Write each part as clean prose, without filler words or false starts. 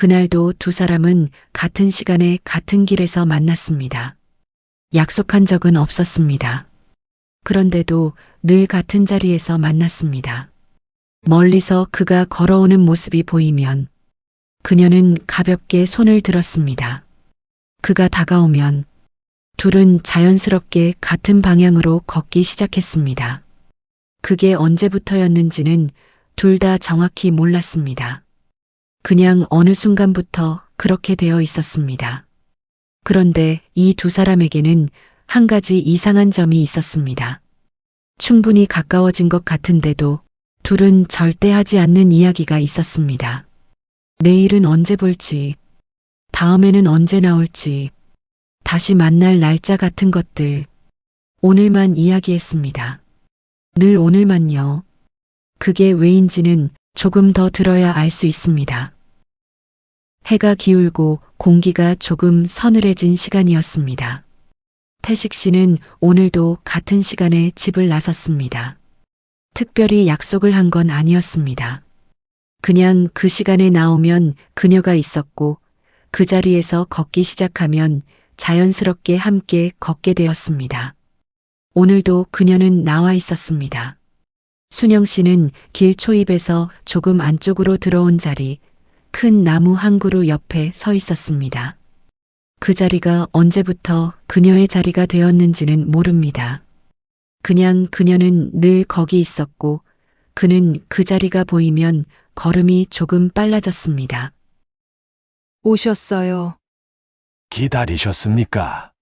그날도 두 사람은 같은 시간에 같은 길에서 만났습니다. 약속한 적은 없었습니다. 그런데도 늘 같은 자리에서 만났습니다. 멀리서 그가 걸어오는 모습이 보이면 그녀는 가볍게 손을 들었습니다. 그가 다가오면 둘은 자연스럽게 같은 방향으로 걷기 시작했습니다. 그게 언제부터였는지는 둘 다 정확히 몰랐습니다. 그냥 어느 순간부터 그렇게 되어 있었습니다. 그런데 이 두 사람에게는 한 가지 이상한 점이 있었습니다. 충분히 가까워진 것 같은데도 둘은 절대 하지 않는 이야기가 있었습니다. 내일은 언제 볼지, 다음에는 언제 나올지, 다시 만날 날짜 같은 것들, 오늘만 이야기했습니다. 늘 오늘만요. 그게 왜인지는 조금 더 들어야 알 수 있습니다. 해가 기울고 공기가 조금 서늘해진 시간이었습니다. 태식 씨는 오늘도 같은 시간에 집을 나섰습니다. 특별히 약속을 한 건 아니었습니다. 그냥 그 시간에 나오면 그녀가 있었고 그 자리에서 걷기 시작하면 자연스럽게 함께 걷게 되었습니다. 오늘도 그녀는 나와 있었습니다. 순영 씨는 길 초입에서 조금 안쪽으로 들어온 자리, 큰 나무 한 그루 옆에 서 있었습니다. 그 자리가 언제부터 그녀의 자리가 되었는지는 모릅니다. 그냥 그녀는 늘 거기 있었고 그는 그 자리가 보이면 걸음이 조금 빨라졌습니다. 오셨어요. 기다리셨습니까?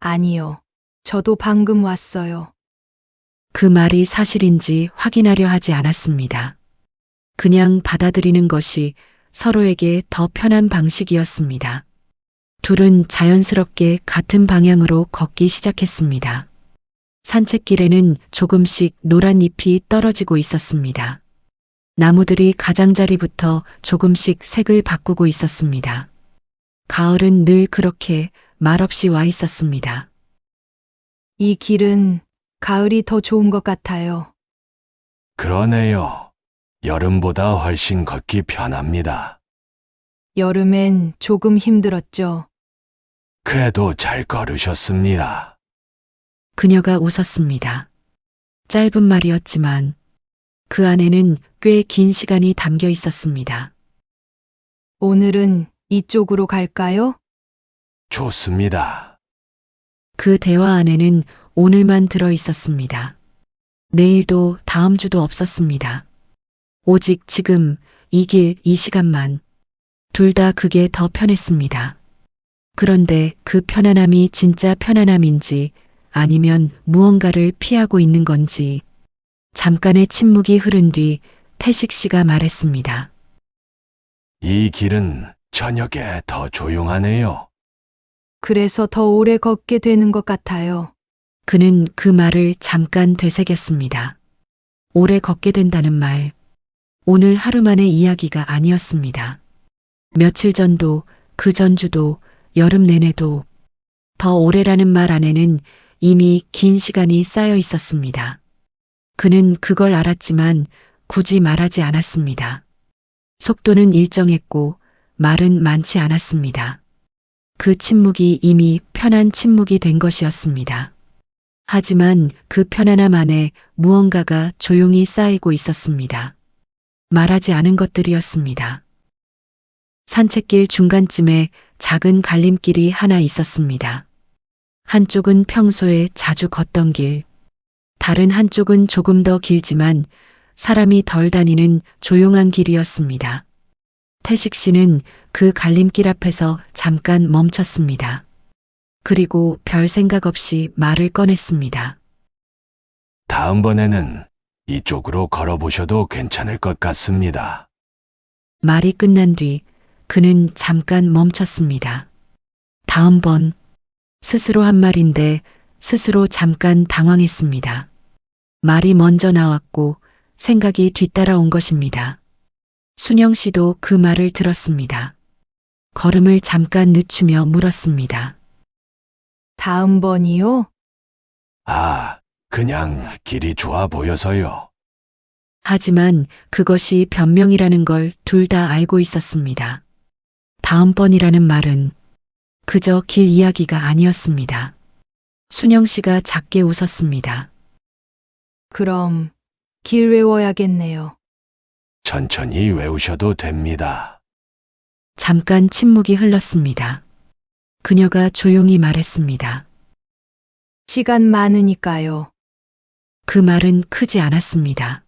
아니요. 저도 방금 왔어요. 그 말이 사실인지 확인하려 하지 않았습니다. 그냥 받아들이는 것이 서로에게 더 편한 방식이었습니다. 둘은 자연스럽게 같은 방향으로 걷기 시작했습니다. 산책길에는 조금씩 노란 잎이 떨어지고 있었습니다. 나무들이 가장자리부터 조금씩 색을 바꾸고 있었습니다. 가을은 늘 그렇게 말없이 와 있었습니다. 이 길은 가을이 더 좋은 것 같아요. 그러네요. 여름보다 훨씬 걷기 편합니다. 여름엔 조금 힘들었죠. 그래도 잘 걸으셨습니다. 그녀가 웃었습니다. 짧은 말이었지만 그 안에는 꽤 긴 시간이 담겨 있었습니다. 오늘은 이쪽으로 갈까요? 좋습니다. 그 대화 안에는 오늘만 들어 있었습니다. 내일도 다음 주도 없었습니다. 오직 지금 이 길, 이 시간만. 둘 다 그게 더 편했습니다. 그런데 그 편안함이 진짜 편안함인지 아니면 무언가를 피하고 있는 건지 잠깐의 침묵이 흐른 뒤 태식 씨가 말했습니다. 이 길은 저녁에 더 조용하네요. 그래서 더 오래 걷게 되는 것 같아요. 그는 그 말을 잠깐 되새겼습니다. 오래 걷게 된다는 말. 오늘 하루만의 이야기가 아니었습니다. 며칠 전도, 그 전주도, 여름 내내도 더 오래라는 말 안에는 이미 긴 시간이 쌓여 있었습니다. 그는 그걸 알았지만 굳이 말하지 않았습니다. 속도는 일정했고 말은 많지 않았습니다. 그 침묵이 이미 편한 침묵이 된 것이었습니다. 하지만 그 편안함 안에 무언가가 조용히 쌓이고 있었습니다. 말하지 않은 것들이었습니다. 산책길 중간쯤에 작은 갈림길이 하나 있었습니다. 한쪽은 평소에 자주 걷던 길, 다른 한쪽은 조금 더 길지만 사람이 덜 다니는 조용한 길이었습니다. 태식 씨는 그 갈림길 앞에서 잠깐 멈췄습니다. 그리고 별 생각 없이 말을 꺼냈습니다. 다음번에는 이쪽으로 걸어보셔도 괜찮을 것 같습니다. 말이 끝난 뒤 그는 잠깐 멈췄습니다. 다음번 스스로 한 말인데 스스로 잠깐 당황했습니다. 말이 먼저 나왔고 생각이 뒤따라온 것입니다. 순영 씨도 그 말을 들었습니다. 걸음을 잠깐 늦추며 물었습니다. 다음번이요? 아, 그냥 길이 좋아 보여서요. 하지만 그것이 변명이라는 걸 둘 다 알고 있었습니다. 다음번이라는 말은 그저 길 이야기가 아니었습니다. 순영 씨가 작게 웃었습니다. 그럼 길 외워야겠네요. 천천히 외우셔도 됩니다. 잠깐 침묵이 흘렀습니다. 그녀가 조용히 말했습니다. 시간 많으니까요. 그 말은 크지 않았습니다.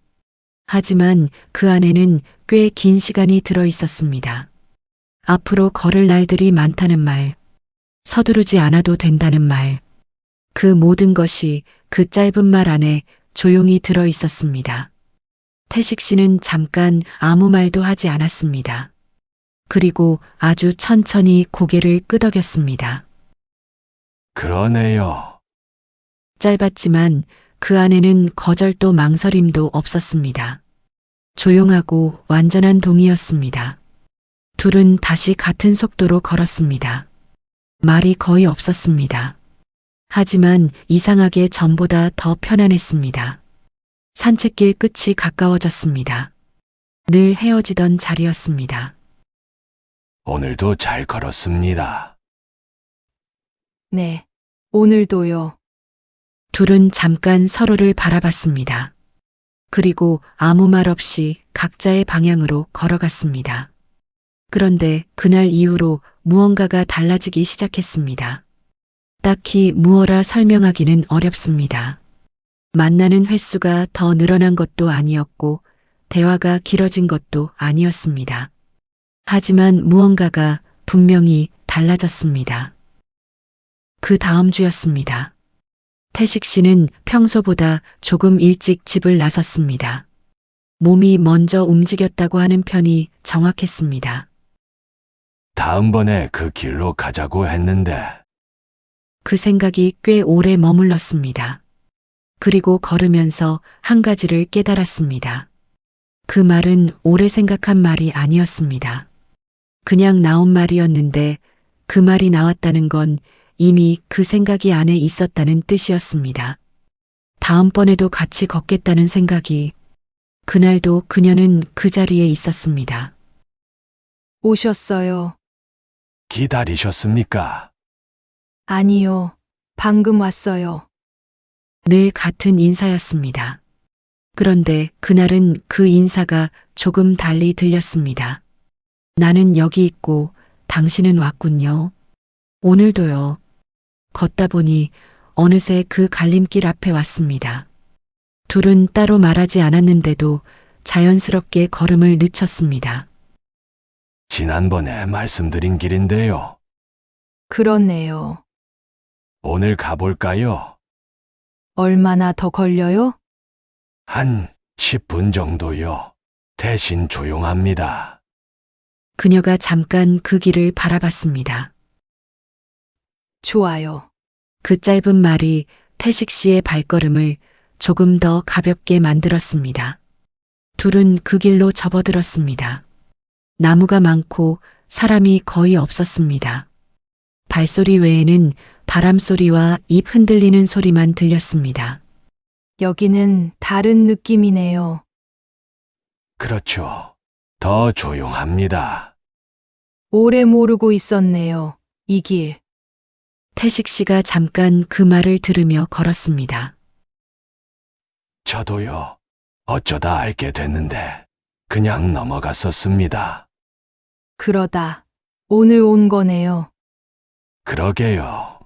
하지만 그 안에는 꽤 긴 시간이 들어 있었습니다. 앞으로 걸을 날들이 많다는 말, 서두르지 않아도 된다는 말, 그 모든 것이 그 짧은 말 안에 조용히 들어 있었습니다. 태식 씨는 잠깐 아무 말도 하지 않았습니다. 그리고 아주 천천히 고개를 끄덕였습니다. 그러네요. 짧았지만 그 안에는 거절도 망설임도 없었습니다. 조용하고 완전한 동의였습니다. 둘은 다시 같은 속도로 걸었습니다. 말이 거의 없었습니다. 하지만 이상하게 전보다 더 편안했습니다. 산책길 끝이 가까워졌습니다. 늘 헤어지던 자리였습니다. 오늘도 잘 걸었습니다. 네. 오늘도요. 둘은 잠깐 서로를 바라봤습니다. 그리고 아무 말 없이 각자의 방향으로 걸어갔습니다. 그런데 그날 이후로 무언가가 달라지기 시작했습니다. 딱히 무어라 설명하기는 어렵습니다. 만나는 횟수가 더 늘어난 것도 아니었고 대화가 길어진 것도 아니었습니다. 하지만 무언가가 분명히 달라졌습니다. 그 다음 주였습니다. 태식 씨는 평소보다 조금 일찍 집을 나섰습니다. 몸이 먼저 움직였다고 하는 편이 정확했습니다. 다음번에 그 길로 가자고 했는데 그 생각이 꽤 오래 머물렀습니다. 그리고 걸으면서 한 가지를 깨달았습니다. 그 말은 오래 생각한 말이 아니었습니다. 그냥 나온 말이었는데 그 말이 나왔다는 건 이미 그 생각이 안에 있었다는 뜻이었습니다. 다음번에도 같이 걷겠다는 생각이, 그날도 그녀는 그 자리에 있었습니다. 오셨어요. 기다리셨습니까? 아니요. 방금 왔어요. 늘 같은 인사였습니다. 그런데 그날은 그 인사가 조금 달리 들렸습니다. 나는 여기 있고 당신은 왔군요. 오늘도요. 걷다 보니 어느새 그 갈림길 앞에 왔습니다. 둘은 따로 말하지 않았는데도 자연스럽게 걸음을 늦췄습니다. 지난번에 말씀드린 길인데요. 그렇네요. 오늘 가볼까요? 얼마나 더 걸려요? 한 10분 정도요. 대신 조용합니다. 그녀가 잠깐 그 길을 바라봤습니다. 좋아요. 그 짧은 말이 태식 씨의 발걸음을 조금 더 가볍게 만들었습니다. 둘은 그 길로 접어들었습니다. 나무가 많고 사람이 거의 없었습니다. 발소리 외에는 바람 소리와 잎 흔들리는 소리만 들렸습니다. 여기는 다른 느낌이네요. 그렇죠. 더 조용합니다. 오래 모르고 있었네요. 이 길. 태식 씨가 잠깐 그 말을 들으며 걸었습니다. 저도요. 어쩌다 알게 됐는데 그냥 넘어갔었습니다. 그러다 오늘 온 거네요. 그러게요.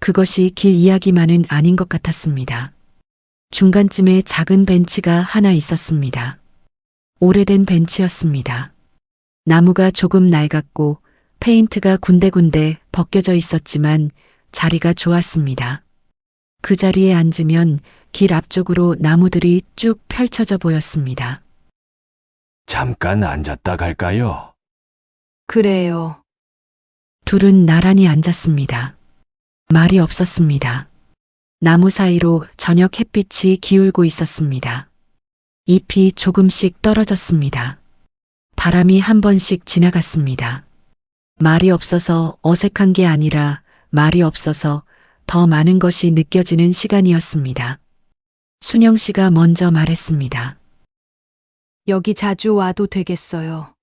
그것이 길 이야기만은 아닌 것 같았습니다. 중간쯤에 작은 벤치가 하나 있었습니다. 오래된 벤치였습니다. 나무가 조금 낡았고 페인트가 군데군데 벗겨져 있었지만 자리가 좋았습니다. 그 자리에 앉으면 길 앞쪽으로 나무들이 쭉 펼쳐져 보였습니다. 잠깐 앉았다 갈까요? 그래요. 둘은 나란히 앉았습니다. 말이 없었습니다. 나무 사이로 저녁 햇빛이 기울고 있었습니다. 잎이 조금씩 떨어졌습니다. 바람이 한 번씩 지나갔습니다. 말이 없어서 어색한 게 아니라 말이 없어서 더 많은 것이 느껴지는 시간이었습니다. 순영 씨가 먼저 말했습니다. 여기 자주 와도 되겠어요.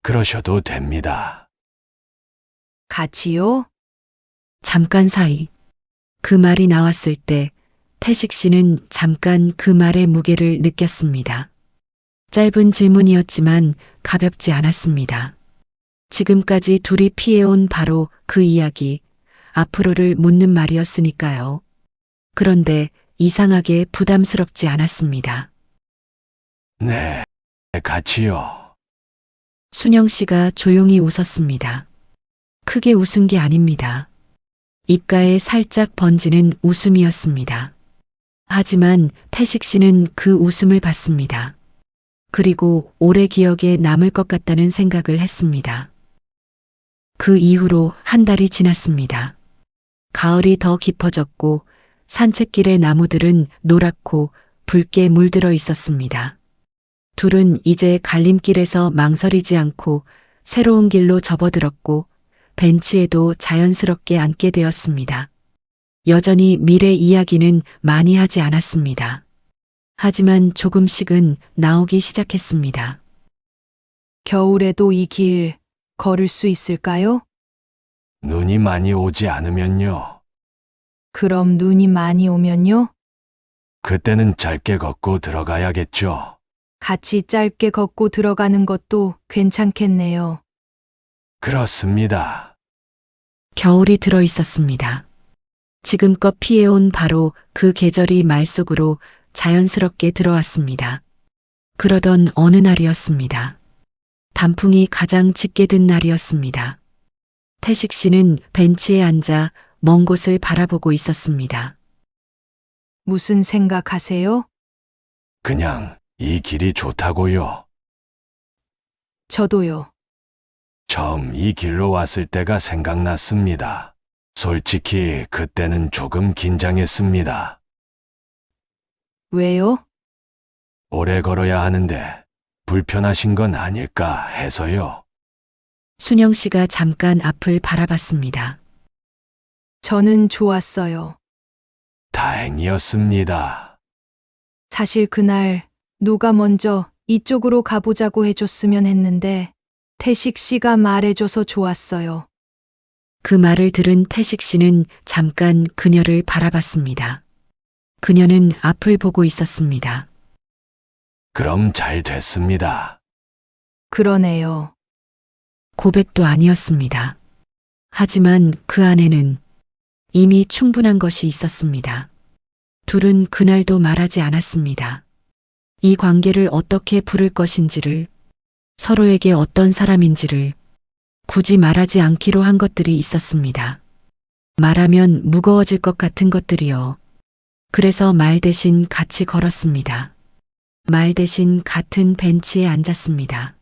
그러셔도 됩니다. 같이요? 잠깐 사이. 그 말이 나왔을 때 태식 씨는 잠깐 그 말의 무게를 느꼈습니다. 짧은 질문이었지만 가볍지 않았습니다. 지금까지 둘이 피해온 바로 그 이야기, 앞으로를 묻는 말이었으니까요. 그런데 이상하게 부담스럽지 않았습니다. 네, 같이요. 순영 씨가 조용히 웃었습니다. 크게 웃은 게 아닙니다. 입가에 살짝 번지는 웃음이었습니다. 하지만 태식 씨는 그 웃음을 봤습니다. 그리고 오래 기억에 남을 것 같다는 생각을 했습니다. 그 이후로 한 달이 지났습니다. 가을이 더 깊어졌고 산책길의 나무들은 노랗고 붉게 물들어 있었습니다. 둘은 이제 갈림길에서 망설이지 않고 새로운 길로 접어들었고 벤치에도 자연스럽게 앉게 되었습니다. 여전히 미래 이야기는 많이 하지 않았습니다. 하지만 조금씩은 나오기 시작했습니다. 겨울에도 이 길 걸을 수 있을까요? 눈이 많이 오지 않으면요. 그럼 눈이 많이 오면요? 그때는 짧게 걷고 들어가야겠죠. 같이 짧게 걷고 들어가는 것도 괜찮겠네요. 그렇습니다. 겨울이 들어 있었습니다. 지금껏 피해온 바로 그 계절이 말 속으로 자연스럽게 들어왔습니다. 그러던 어느 날이었습니다. 단풍이 가장 짙게 든 날이었습니다. 태식 씨는 벤치에 앉아 먼 곳을 바라보고 있었습니다. 무슨 생각하세요? 그냥 이 길이 좋다고요. 저도요. 처음 이 길로 왔을 때가 생각났습니다. 솔직히 그때는 조금 긴장했습니다. 왜요? 오래 걸어야 하는데 불편하신 건 아닐까 해서요. 순영 씨가 잠깐 앞을 바라봤습니다. 저는 좋았어요. 다행이었습니다. 사실 그날 누가 먼저 이쪽으로 가보자고 해줬으면 했는데 태식 씨가 말해줘서 좋았어요. 그 말을 들은 태식 씨는 잠깐 그녀를 바라봤습니다. 그녀는 앞을 보고 있었습니다. 그럼 잘 됐습니다. 그러네요. 고백도 아니었습니다. 하지만 그 안에는 이미 충분한 것이 있었습니다. 둘은 그날도 말하지 않았습니다. 이 관계를 어떻게 부를 것인지를, 서로에게 어떤 사람인지를 굳이 말하지 않기로 한 것들이 있었습니다. 말하면 무거워질 것 같은 것들이요. 그래서 말 대신 같이 걸었습니다. 말 대신 같은 벤치에 앉았습니다.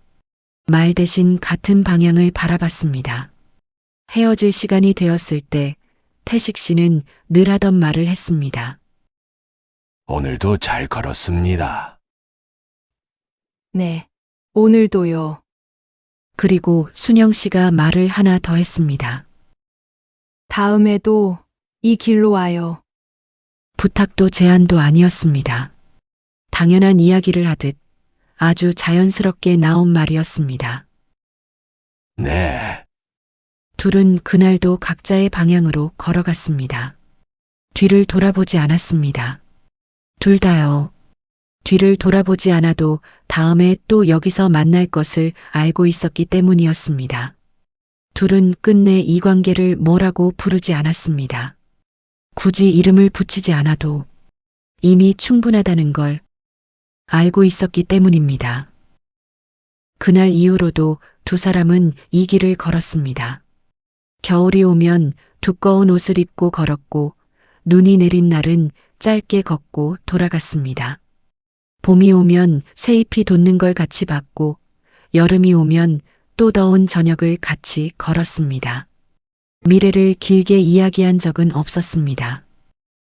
말 대신 같은 방향을 바라봤습니다. 헤어질 시간이 되었을 때 태식 씨는 늘 하던 말을 했습니다. 오늘도 잘 걸었습니다. 네. 오늘도요. 그리고 순영 씨가 말을 하나 더 했습니다. 다음에도 이 길로 와요. 부탁도 제안도 아니었습니다. 당연한 이야기를 하듯 아주 자연스럽게 나온 말이었습니다. 네, 둘은 그날도 각자의 방향으로 걸어갔습니다. 뒤를 돌아보지 않았습니다. 둘 다요. 뒤를 돌아보지 않아도 다음에 또 여기서 만날 것을 알고 있었기 때문이었습니다. 둘은 끝내 이 관계를 뭐라고 부르지 않았습니다. 굳이 이름을 붙이지 않아도 이미 충분하다는 걸 알고 있었기 때문입니다. 그날 이후로도 두 사람은 이 길을 걸었습니다. 겨울이 오면 두꺼운 옷을 입고 걸었고 눈이 내린 날은 짧게 걷고 돌아갔습니다. 봄이 오면 새잎이 돋는 걸 같이 봤고 여름이 오면 또 더운 저녁을 같이 걸었습니다. 미래를 길게 이야기한 적은 없었습니다.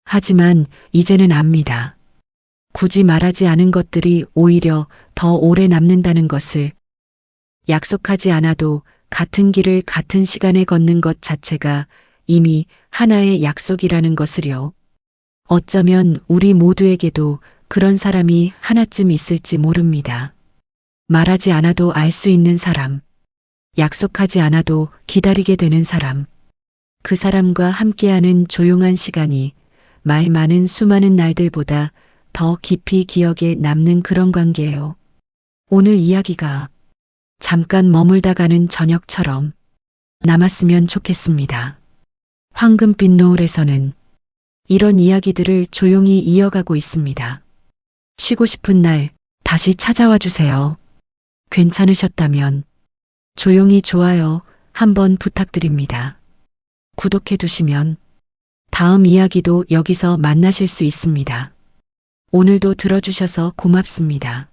하지만 이제는 압니다. 굳이 말하지 않은 것들이 오히려 더 오래 남는다는 것을, 약속하지 않아도 같은 길을 같은 시간에 걷는 것 자체가 이미 하나의 약속이라는 것을요. 어쩌면 우리 모두에게도 그런 사람이 하나쯤 있을지 모릅니다. 말하지 않아도 알 수 있는 사람. 약속하지 않아도 기다리게 되는 사람. 그 사람과 함께하는 조용한 시간이 말 많은 수많은 날들보다 더 깊이 기억에 남는 그런 관계예요. 오늘 이야기가 잠깐 머물다 가는 저녁처럼 남았으면 좋겠습니다. 황금빛 노을에서는 이런 이야기들을 조용히 이어가고 있습니다. 쉬고 싶은 날 다시 찾아와 주세요. 괜찮으셨다면 조용히 좋아요 한번 부탁드립니다. 구독해 두시면 다음 이야기도 여기서 만나실 수 있습니다. 오늘도 들어주셔서 고맙습니다.